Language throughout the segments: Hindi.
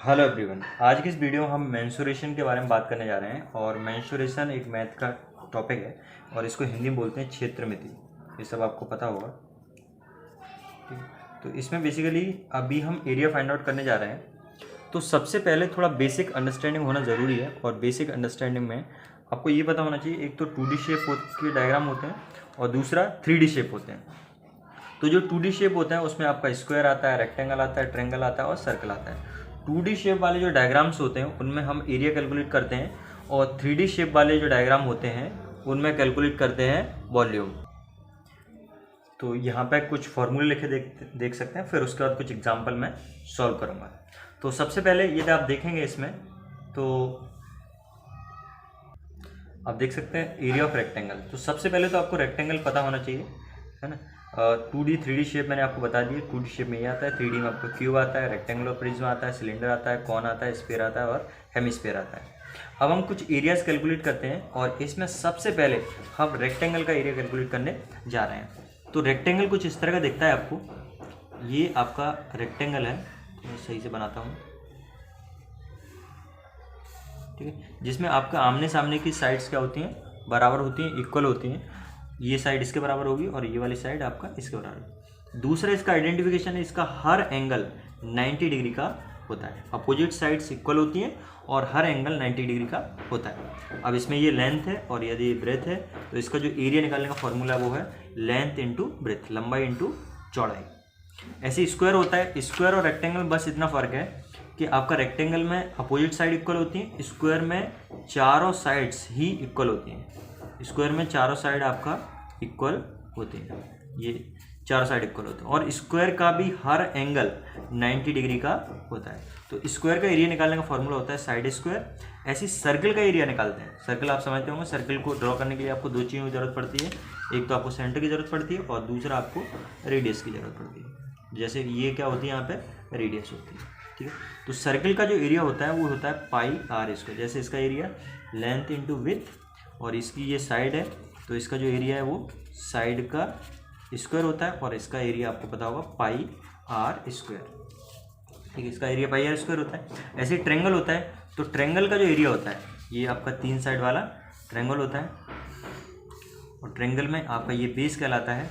Hello everyone. आज की इस वीडियो में हम मेंसुरेशन के बारे में बात करने जा रहे हैं। और मेंसुरेशन एक मैथ का टॉपिक है और इसको हिंदी में बोलते हैं क्षेत्रमिति। ये सब आपको पता होगा, ठीक है। तो इसमें बेसिकली अभी हम एरिया फाइंड आउट करने जा रहे हैं। तो सबसे पहले थोड़ा बेसिक अंडरस्टैंडिंग होना ज़रूरी है। और बेसिक अंडरस्टैंडिंग में आपको ये पता होना चाहिए, एक तो 2D शेप के डायग्राम होते हैं और दूसरा 3D शेप होते हैं। तो जो 2D शेप होता है उसमें आपका स्क्वायर आता है, रेक्टेंगल आता है, ट्रायंगल आता है और सर्कल आता है। 2D शेप वाले जो डायग्राम्स होते हैं उनमें हम एरिया कैलकुलेट करते हैं और 3D शेप वाले जो डायग्राम होते हैं उनमें कैलकुलेट करते हैं वॉल्यूम। तो यहाँ पे कुछ फॉर्मूले लिखे देख सकते हैं, फिर उसके बाद कुछ एग्जाम्पल मैं सॉल्व करूँगा। तो सबसे पहले यदि आप देखेंगे इसमें तो आप देख सकते हैं एरिया ऑफ रेक्टेंगल। तो सबसे पहले तो आपको रेक्टेंगल पता होना चाहिए, है ना। 2D 3D शेप मैंने आपको बता दिया। 2D शेप में ये आता है, 3D में आपको क्यूब आता है, रेक्टेंगुलर प्रिज्म आता है, सिलेंडर आता है, कॉन आता है, स्फीयर आता है और हेमिस्फीयर आता है। अब हम कुछ एरियाज कैलकुलेट करते हैं और इसमें सबसे पहले हम रेक्टेंगल का एरिया कैलकुलेट करने जा रहे हैं। तो रेक्टेंगल कुछ इस तरह का दिखता है आपको। ये आपका रेक्टेंगल है, तो मैं सही से बनाता हूँ, ठीक है। जिसमें आपका आमने सामने की साइड्स क्या होती हैं, बराबर होती हैं, इक्वल होती हैं। ये साइड इसके बराबर होगी और ये वाली साइड आपका इसके बराबर। दूसरा इसका आइडेंटिफिकेशन है, इसका हर एंगल 90 डिग्री का होता है। अपोजिट साइड्स इक्वल होती हैं और हर एंगल 90 डिग्री का होता है। अब इसमें ये लेंथ है और यदि ये ब्रेथ है तो इसका जो एरिया निकालने का फॉर्मूला वो है लेंथ इंटू ब्रेथ, लंबाई इंटू चौड़ाई। ऐसे स्क्वायर होता है। स्क्वायर और रेक्टेंगल बस इतना फ़र्क है कि आपका रेक्टेंगल में अपोजिट साइड इक्वल होती है, स्क्वायर में चारों साइड्स ही इक्वल होती हैं। स्क्वायर में चारों साइड आपका इक्वल होती हैं, ये चारों साइड इक्वल होते हैं। और स्क्वायर का भी हर एंगल 90 डिग्री का होता है। तो स्क्वायर का एरिया निकालने का फॉर्मूला होता है साइड स्क्वायर। ऐसी सर्कल का एरिया निकालते हैं। सर्कल आप समझते होंगे, सर्कल को ड्रॉ करने के लिए आपको दो चीज़ों की ज़रूरत पड़ती है। एक तो आपको सेंटर की ज़रूरत पड़ती है और दूसरा आपको रेडियस की ज़रूरत पड़ती है। जैसे ये क्या होती है, यहाँ पे रेडियस होती है, ठीक है। तो सर्कल का जो एरिया होता है वो होता है पाई आर स्क्वायर। जैसे इसका एरिया लेंथ इंटू विड्थ और इसकी ये साइड है तो इसका जो एरिया है वो साइड का स्क्वायर होता है और इसका एरिया आपको पता होगा पाई आर स्क्वायर, ठीक है। इसका एरिया पाई आर स्क्वायर होता है। ऐसे ट्रायंगल होता है तो ट्रायंगल का जो एरिया होता है ये आपका 3 साइड वाला ट्रायंगल होता है और ट्रायंगल में आपका ये बेस कहलाता है।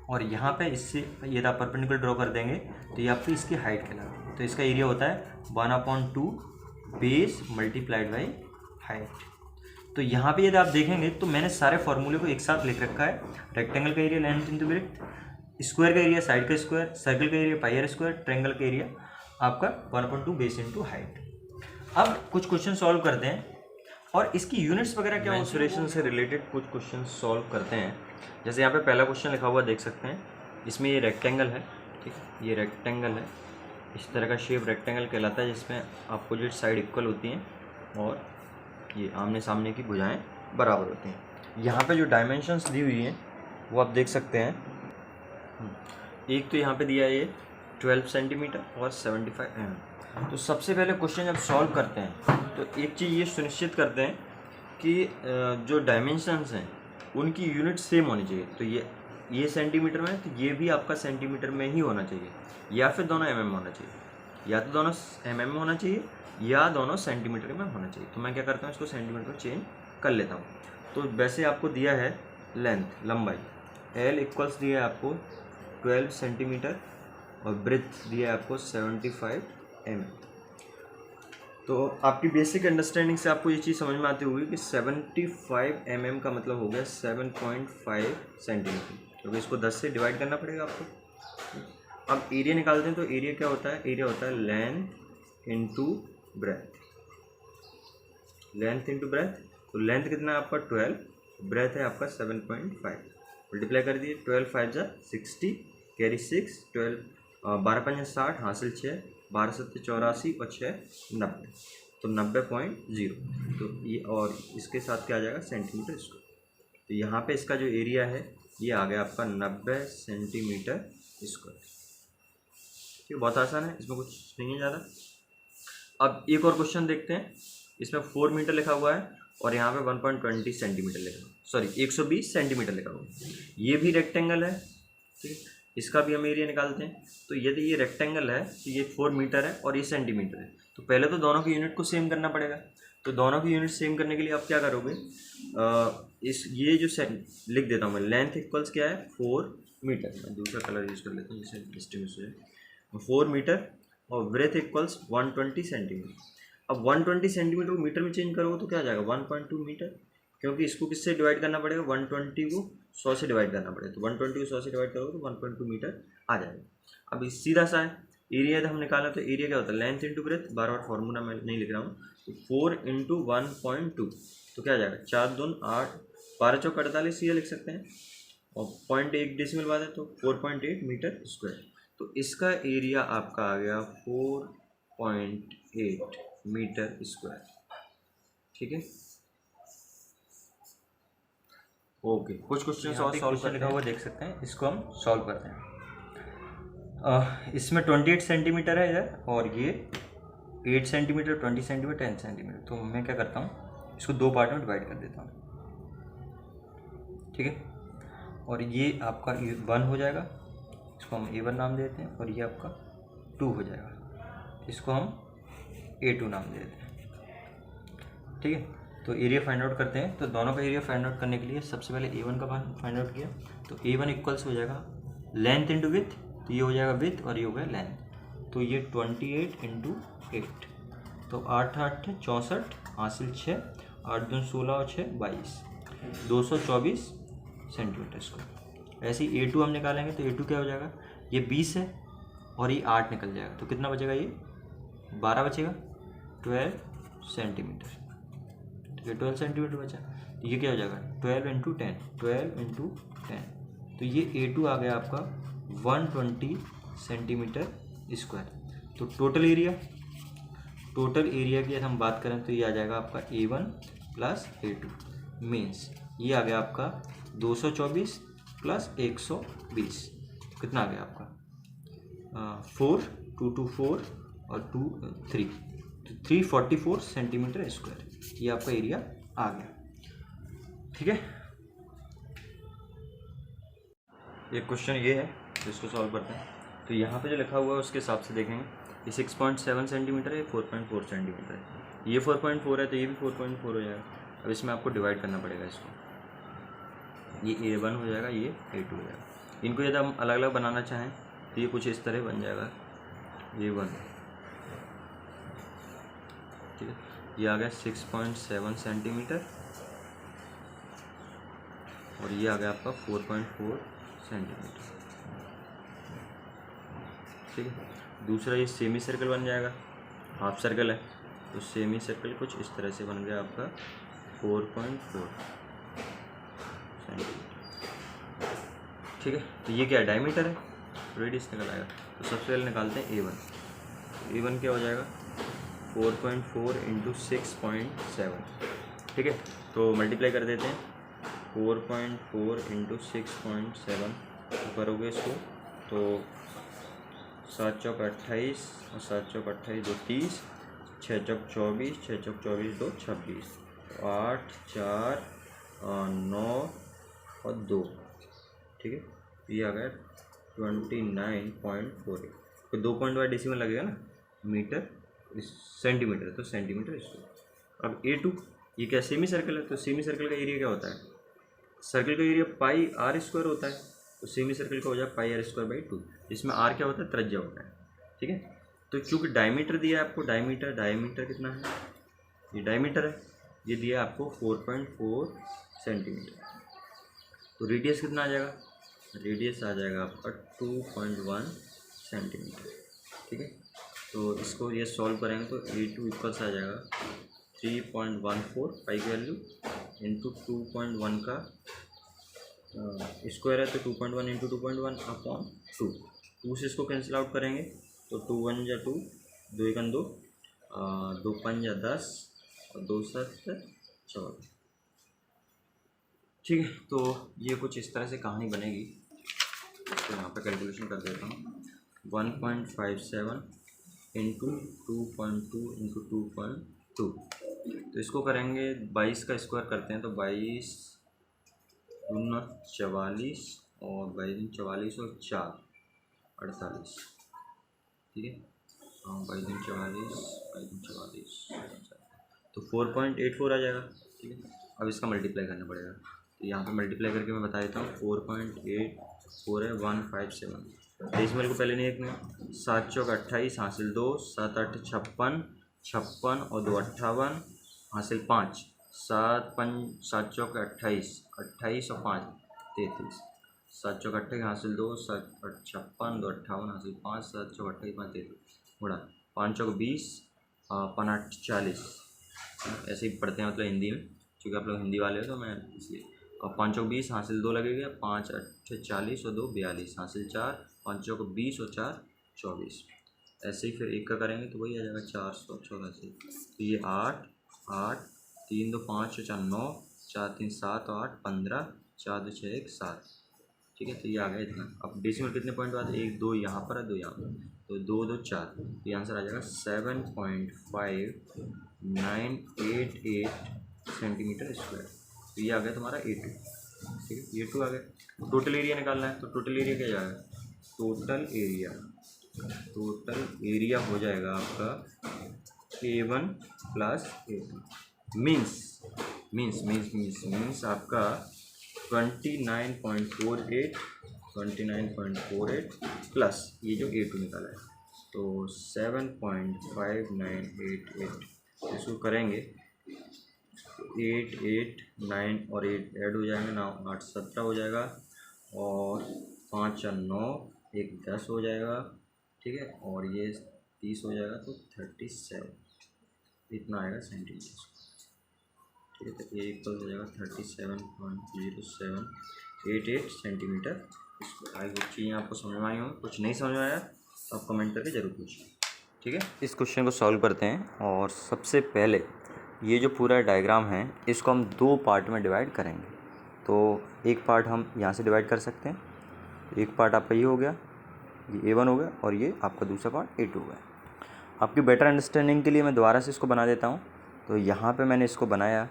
और यहाँ पे इससे यदि आप परपेंडिकुलर ड्रॉ कर देंगे तो ये आपकी इसकी हाइट कहलाती है। तो इसका एरिया होता है 1/2 बेस मल्टीप्लाइड बाई हाइट। तो यहाँ पे यदि आप देखेंगे तो मैंने सारे फॉर्मूले को एक साथ लिख रखा है। रेक्टेंगल का area length into breadth, square का एरिया साइड का स्क्वायर, सर्कल का area pi R square, triangle का एरिया आपका 1/2 बेस इंटू हाइट। अब कुछ क्वेश्चन सॉल्व करते हैं और इसकी यूनिट्स वगैरह क्या, मेंसुरेशन से रिलेटेड कुछ क्वेश्चन सॉल्व करते हैं। जैसे यहाँ पे पहला क्वेश्चन लिखा हुआ देख सकते हैं। इसमें ये रेक्टेंगल है, ठीक है। ये रेक्टेंगल है, इस तरह का शेप रेक्टेंगल कहलाता है जिसमें अपोजिट साइड इक्वल होती हैं और ये आमने सामने की भुजाएं बराबर होती हैं। यहाँ पे जो डायमेंशंस दी हुई हैं वो आप देख सकते हैं। एक तो यहाँ पे दिया है ये 12 सेंटीमीटर और 75 mm। तो सबसे पहले क्वेश्चन जब सॉल्व करते हैं तो एक चीज़ ये सुनिश्चित करते हैं कि जो डायमेंशंस हैं उनकी यूनिट सेम होनी चाहिए। तो ये सेंटीमीटर में है तो ये भी आपका सेंटीमीटर में ही होना चाहिए, या फिर दोनों mm होना चाहिए, या तो दोनों mm में होना चाहिए या दोनों सेंटीमीटर में होना चाहिए। तो मैं क्या करता हूँ, इसको सेंटीमीटर में चेंज कर लेता हूँ। तो वैसे आपको दिया है लेंथ, लंबाई L इक्वल्स दिया है आपको 12 सेंटीमीटर और ब्रेथ दिया है आपको 75 mm। तो आपकी बेसिक अंडरस्टैंडिंग से आपको ये चीज़ समझ में आती होगी कि 75 mm का मतलब हो गया 7.5 सेंटीमीटर, क्योंकि इसको 10 से डिवाइड करना पड़ेगा आपको। अब एरिया निकालते हैं तो एरिया क्या होता है, एरिया होता है length into breath, length into breath. तो लेंथ कितना है आपका 12, ब्रेथ है आपका 7.5, मल्टीप्लाई कर दिए। 12 5 जा 60, कैरी 6, 12 5 60, हासिल 6, 12 7 84 और 6 90, तो 90.0। तो ये और इसके साथ क्या आ जाएगा, सेंटीमीटर स्क्वायर। तो यहाँ पे इसका जो एरिया है ये आ गया आपका 90 सेंटीमीटर स्क्वायर। ठीक, बहुत आसान है, इसमें कुछ नहीं है ज़्यादा। अब एक और क्वेश्चन देखते हैं। इसमें 4 मीटर लिखा हुआ है और यहाँ पे 1.20 सेंटीमीटर लिखा हुआ है, सॉरी 120 सेंटीमीटर लिखा हुआ है। ये भी रेक्टेंगल है, ठीक है। इसका भी हम एरिया निकालते हैं। तो यदि ये रेक्टेंगल है तो ये 4 मीटर है और ये सेंटीमीटर है, तो पहले तो दोनों की यूनिट को सेम करना पड़ेगा। तो दोनों की यूनिट सेम करने के लिए आप क्या करोगे, ये जो लिख देता हूँ मैं, लेंथ इक्वल्स क्या है 4 मीटर, मैं दूसरा कलर यूज़ कर लेता हूँ जिससे डिस्टिंग्विश हो जाए। 4 मीटर और ब्रेथ इक्वल्स 120 सेंटीमीटर। अब 120 सेंटीमीटर को मीटर में चेंज करोगे तो क्या आ जाएगा 1.2 मीटर, क्योंकि इसको किससे डिवाइड करना पड़ेगा, 120 को 100 से डिवाइड करना पड़ेगा। तो 120 को 100 से डिवाइड करोगे तो 1.2 मीटर आ जाएगा। अब इस सीधा सा है, एरिया हम निकालें तो एरिया क्या होता है, लेंथ इंटू ब्रेथ, बार बार फार्मूला मैं नहीं लिख रहा हूँ। तो 4 इंटू 1.2 तो क्या आ जाएगा 4 दून 8, 12 चौक 48 ये लिख सकते हैं, और 0.1 डेसिमल बाद है तो 4.8 मीटर स्क्वायर। तो इसका एरिया आपका आ गया 4.8 मीटर स्क्वायर। ठीक है, ओके। कुछ क्वेश्चन और सॉल्व करने का वो देख सकते हैं, इसको हम सॉल्व करते हैं। इसमें 28 सेंटीमीटर है इधर, और ये 8 सेंटीमीटर, 20 सेंटीमीटर, 10 सेंटीमीटर। तो मैं क्या करता हूँ, इसको 2 पार्ट में डिवाइड कर देता हूँ। ठीक है, और ये आपका 1 हो जाएगा, इसको हम A1 नाम देते हैं, और ये आपका 2 हो जाएगा, इसको हम A2 नाम दे देते हैं। ठीक है, तो एरिया फाइंड आउट करते हैं। तो दोनों का एरिया फाइंड आउट करने के लिए सबसे पहले A1 का फाइंड आउट किया, तो A1 इक्वल्स हो जाएगा लेंथ इंटू विथ, तो ये हो जाएगा विथ और ये हो गया लेंथ। तो ये 28 इंटू 8, तो 8 8 64, हासिल 6, 8 दून 16 और 6 22, 224 सेंटीमीटर स्क्वायर। ऐसे ही A2 हम निकालेंगे तो A2 क्या हो जाएगा, ये 20 है और ये 8 निकल जाएगा, तो कितना बचेगा, ये 12 बचेगा, 12 सेंटीमीटर। ठीक है, 12 सेंटीमीटर बचा, तो ये क्या हो जाएगा 12 इंटू 10, 12 इंटू 10, तो ये A2 आ गया आपका 120 सेंटीमीटर स्क्वायर। तो टोटल एरिया की अगर हम बात करें तो ये आ जाएगा आपका A1 प्लस A2 मीन्स ये आ गया आपका 224 प्लस 120, कितना आ गया आपका 4, 2 2 4 और 2 3, तो 344 सेंटीमीटर स्क्वायर, ये आपका एरिया आ गया। ठीक है, ये क्वेश्चन ये है, तो इसको सॉल्व करते हैं। तो यहाँ पे जो लिखा हुआ है उसके हिसाब से देखेंगे, ये 6.7 सेंटीमीटर है, 4.4 सेंटीमीटर है, ये 4.4 है तो ये भी 4.4 हो जाएगा। अब इसमें आपको डिवाइड करना पड़ेगा इसको, ये A1 हो जाएगा, ये A2 हो जाएगा। इनको यदि हम अलग अलग बनाना चाहें तो ये कुछ इस तरह बन जाएगा A1। ठीक है, ये आ गया 6.7 सेंटीमीटर और ये आ गया आपका 4.4 सेंटीमीटर। ठीक है, दूसरा ये सेमी सर्कल बन जाएगा, हाफ सर्कल है तो सेमी सर्कल कुछ इस तरह से बन गया आपका 4.4 सेंटीमीटर। ठीक है, तो ये क्या है, डायमीटर है, रेडियस निकल आएगा। तो सबसे पहले निकालते हैं A1। A1 क्या हो जाएगा 4.4 इंटू 6.7। ठीक है, तो मल्टीप्लाई कर देते हैं, 4.4 इंटू 6.7 करोगे इसको तो 7 चौक 28 और 7 चौक 28 2 30, 6 चौक 24, 6 चौक 24 2 26, 8 4 9 और 2। ठीक है, ये आ गया 29.48, तो 2 पॉइंट वाला डेसिमल लगेगा ना, मीटर सेंटीमीटर, तो सेंटीमीटर इसको। अब A2 ये क्या सेमी सर्कल है, तो सेमी सर्कल का एरिया क्या होता है, सर्कल का एरिया पाई आर स्क्वायर होता है, तो सेमी सर्कल का हो जाए पाई आर स्क्वायर बाई 2, जिसमें आर क्या होता है, त्रिज्या होता है। ठीक है, तो चूँकि डायमीटर दिया है आपको, डायमीटर कितना है, ये डायमीटर है, ये दिया है आपको 4.4 सेंटीमीटर। तो रेडियस कितना आ जाएगा, रेडियस आ जाएगा आपका 2.1 सेंटीमीटर। ठीक है, तो इसको ये सॉल्व करेंगे तो A2 इक्वल्स आ जाएगा 3.14 पाई की वैल्यू इंटू 2.1 का स्क्वायर है, तो 2.1 इंटू 2.1 अपॉन 2 से इसको कैंसिल आउट करेंगे तो 2 1 जा 2, 2 1 2, 2 5 जा 10 और 2 7 14। ठीक है, तो ये कुछ इस तरह से कहानी बनेगी। तो यहाँ पे कैलकुलेशन कर देता हूँ, 1.57 इंटू 2.2 इंटू 2.2, तो इसको करेंगे 22 का स्क्वायर करते हैं तो 22 दूना 44 और 22 44 और 4, 48, ठीक है। हाँ, 22 44, तो 4.84 आ जाएगा, ठीक है। अब इसका मल्टीप्लाई करना पड़ेगा, तो यहाँ पे मल्टीप्लाई करके मैं बता देता हूँ। 4.84 है 157, डेसिमल को पहले नहीं देखना। 7 चौक 28 हासिल 2, 7 8 56, 56 और 2 58 हासिल 5, 7 चौक 28, 28 और 5 33, 7 चौक 28 हासिल 2, 7 8 56, 2 58 हासिल 5, 7 चौक 28 5 33 गुणा 5 चौक 20, 5 8 40, ऐसे ही पढ़ते हैं मतलब हिंदी में, क्योंकि आप लोग हिंदी वाले हो तो मैं इसलिए। और 5 चौक 20 हासिल 2 लगेगा, 5 8 40 और 2 42 हासिल 4, 5 चौक 20 और 4 24। ऐसे ही फिर एक का करेंगे तो वही आ जाएगा 484। तो ये 8 8 3 2 5 4 9, 4 3 7 8 15, 4 2 6 1 7, ठीक है। तो ये आ गया इतना। अब डेसिमल कितने पॉइंट बाद, 1 2 यहाँ पर है, 2 यहाँ पर, तो 2 2 4, ये आंसर आ जाएगा 7.5988 सेंटीमीटर स्क्वायर। तो ये आ गया तुम्हारा A2, ठीक है। A2 आ गया। टोटल एरिया निकालना है, तो टोटल एरिया क्या जाएगा, टोटल एरिया हो जाएगा आपका A1 प्लस A2, मीन्स आपका 29.48 प्लस ये जो A2 निकाला है, तो 7.5988, इसको करेंगे 8 8 9 और 8 ऐड हो जाएंगे ना, 8 17 हो जाएगा, और 5 4 9, 1 10 हो जाएगा, ठीक है। और ये 30 हो जाएगा, तो 37 इतना आएगा सेंटीमीटर, ठीक है। तो ये इक्वल हो जाएगा 37.0788 सेंटीमीटर। आई होप चीज़ें आपको समझ में आई हो। कुछ नहीं समझ में आया तो आप कमेंट करके ज़रूर पूछिए, ठीक है। इस क्वेश्चन को सॉल्व करते हैं, और सबसे पहले ये जो पूरा डायग्राम है इसको हम 2 पार्ट में डिवाइड करेंगे। तो एक पार्ट हम यहाँ से डिवाइड कर सकते हैं, एक पार्ट आपका ये हो गया, ये A1 हो गया, और ये आपका दूसरा पार्ट A2 हो गया। आपकी बेटर अंडरस्टैंडिंग के लिए मैं दोबारा से इसको बना देता हूँ। तो यहाँ पे मैंने इसको बनाया,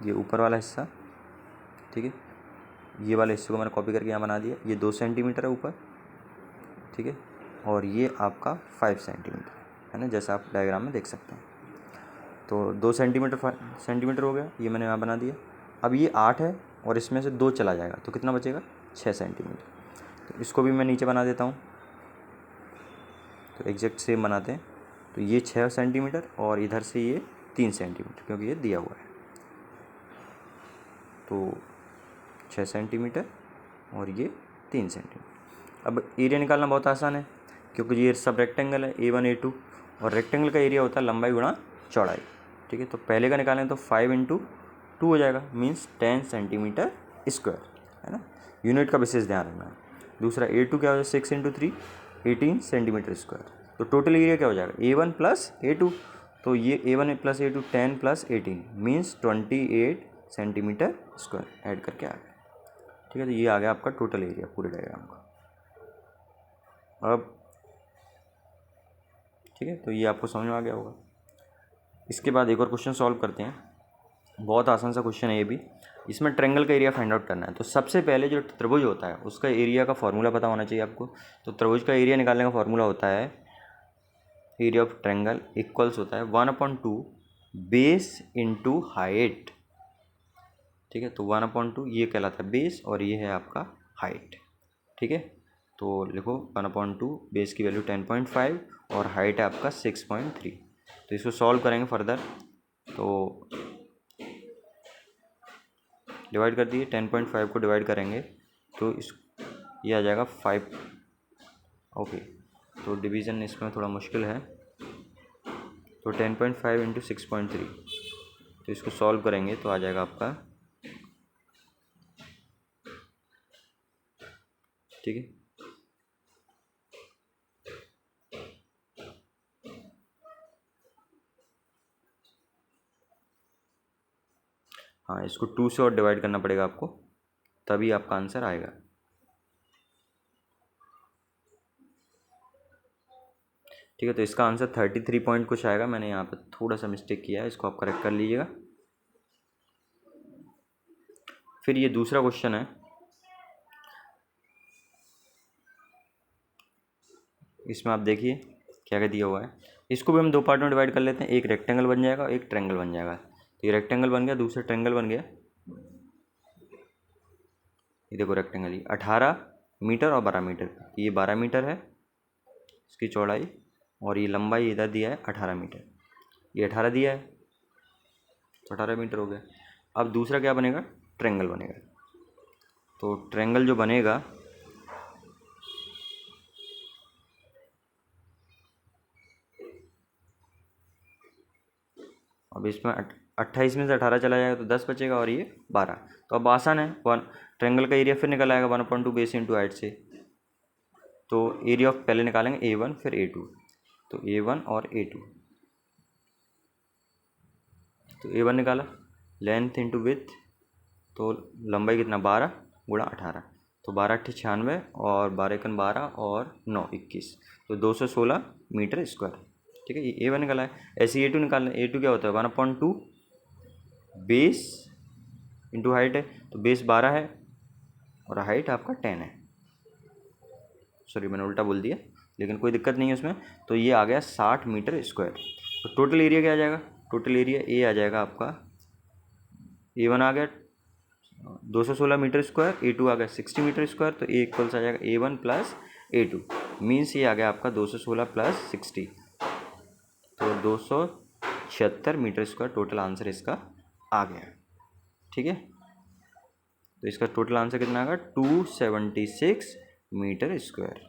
ये ऊपर वाला हिस्सा, ठीक है, ये वाले हिस्से को मैंने कॉपी करके यहाँ बना दिया। ये 2 सेंटीमीटर है ऊपर, ठीक है, और ये आपका 5 सेंटीमीटर है ना, जैसा आप डायग्राम में देख सकते हैं। तो 2 सेंटीमीटर हो गया, ये मैंने यहाँ बना दिया। अब ये 8 है और इसमें से 2 चला जाएगा, तो कितना बचेगा, 6 सेंटीमीटर। तो इसको भी मैं नीचे बना देता हूँ, तो एग्जैक्ट सेम बनाते हैं। तो ये 6 सेंटीमीटर और इधर से ये 3 सेंटीमीटर, क्योंकि ये दिया हुआ है। तो 6 सेंटीमीटर और ये 3 सेंटीमीटर। अब एरिया निकालना बहुत आसान है, क्योंकि ये सब रेक्टेंगल है A1 A2, और रेक्टेंगल का एरिया होता है लंबाई गुणा चौड़ाई, ठीक है। तो पहले का निकालें तो 5 × 2 हो जाएगा, मीन्स 10 सेंटीमीटर स्क्वायर, है ना। यूनिट का विशेष ध्यान रखना है। दूसरा A2 क्या हो जाएगा, 6 × 3 18 सेंटीमीटर स्क्वायर। तो टोटल एरिया क्या हो जाएगा, A1 प्लस A2, तो ये A1 plus A2 10 plus 18 means 28 centimetre square add करके आ गया, ठीक है। तो ये आ गया आपका टोटल एरिया पूरे डायग्राम का। अब ठीक है, तो ये आपको समझ में आ गया होगा। इसके बाद एक और क्वेश्चन सॉल्व करते हैं, बहुत आसान सा क्वेश्चन है ये भी। इसमें ट्रायंगल का एरिया फाइंड आउट करना है। तो सबसे पहले जो त्रिभुज होता है उसका एरिया का फॉर्मूला पता होना चाहिए आपको। तो त्रिभुज का एरिया निकालने का फॉर्मूला होता है, एरिया ऑफ ट्रायंगल इक्वल्स होता है 1/2 बेस इंटू हाइट, ठीक है। तो 1/2 ये कहलाता है बेस, और ये है आपका हाइट, ठीक है। तो लिखो 1/2, बेस की वैल्यू 10.5 और हाइट है आपका 6.3। तो इसको सॉल्व करेंगे फर्दर, तो डिवाइड कर दिए, 10.5 को डिवाइड करेंगे तो इस ये आ जाएगा 5, ओके। तो डिवीज़न इसमें थोड़ा मुश्किल है, तो 10.5 × 6.3, तो इसको सॉल्व करेंगे तो आ जाएगा आपका, ठीक है। हाँ, इसको 2 से और डिवाइड करना पड़ेगा आपको, तभी आपका आंसर आएगा, ठीक है। तो इसका आंसर 33 पॉइंट कुछ आएगा। मैंने यहाँ पे थोड़ा सा मिस्टेक किया है, इसको आप करेक्ट कर लीजिएगा। फिर ये दूसरा क्वेश्चन है, इसमें आप देखिए क्या क्या दिया हुआ है। इसको भी हम दो पार्ट में डिवाइड कर लेते हैं, एक रेक्टेंगल बन जाएगा और एक ट्रायंगल बन जाएगा। तो ये रेक्टेंगल बन गया, दूसरा ट्रायंगल बन गया। ये देखो रेक्टेंगल, ये 18 मीटर और 12 मीटर। ये 12 मीटर है इसकी चौड़ाई, और ये लंबाई इधर दिया है 18 मीटर। ये 18 दिया है तो 18 मीटर हो गया। अब दूसरा क्या बनेगा, ट्रायंगल बनेगा। तो ट्रायंगल जो बनेगा, अब इसमें 28 में से 18 चला जाएगा तो 10 बचेगा और ये 12। तो अब आसान है, वन ट्रायंगल का एरिया फिर निकल आएगा 1/2 बेस इंटू हाइट से। तो एरिया ऑफ पहले निकालेंगे A1 फिर A2। तो A1 और A2, तो A1 निकाला लेंथ इंटू विथ, तो लंबाई कितना 12 गुणा 18, तो 12 अट्ठे 96 और 12 एकन 12 और 9 21, तो 216 मीटर स्क्वायर। ठीक है, ये A1 निकाला है। ऐसे A2 निकालना है। A2 क्या होता है 1/2 बेस इंटू हाइट है, तो बेस 12 है और हाइट आपका 10 है। सॉरी मैंने उल्टा बोल दिया, लेकिन कोई दिक्कत नहीं है उसमें। तो ये आ गया 60 मीटर स्क्वायर। तो टोटल एरिया क्या आ जाएगा, टोटल एरिया ए आ जाएगा आपका, A1 आ गया 216 मीटर स्क्वायर, A2 आ गया 60 मीटर स्क्वायर। तो ए इक्वल्स आ जाएगा A1 प्लस A2, मीन्स ये आ गया आपका 216 प्लस 60, तो 276 मीटर स्क्वायर टोटल आंसर इसका आ गया। ठीक है, तो इसका टोटल आंसर कितना आएगा 276 मीटर स्क्वायर।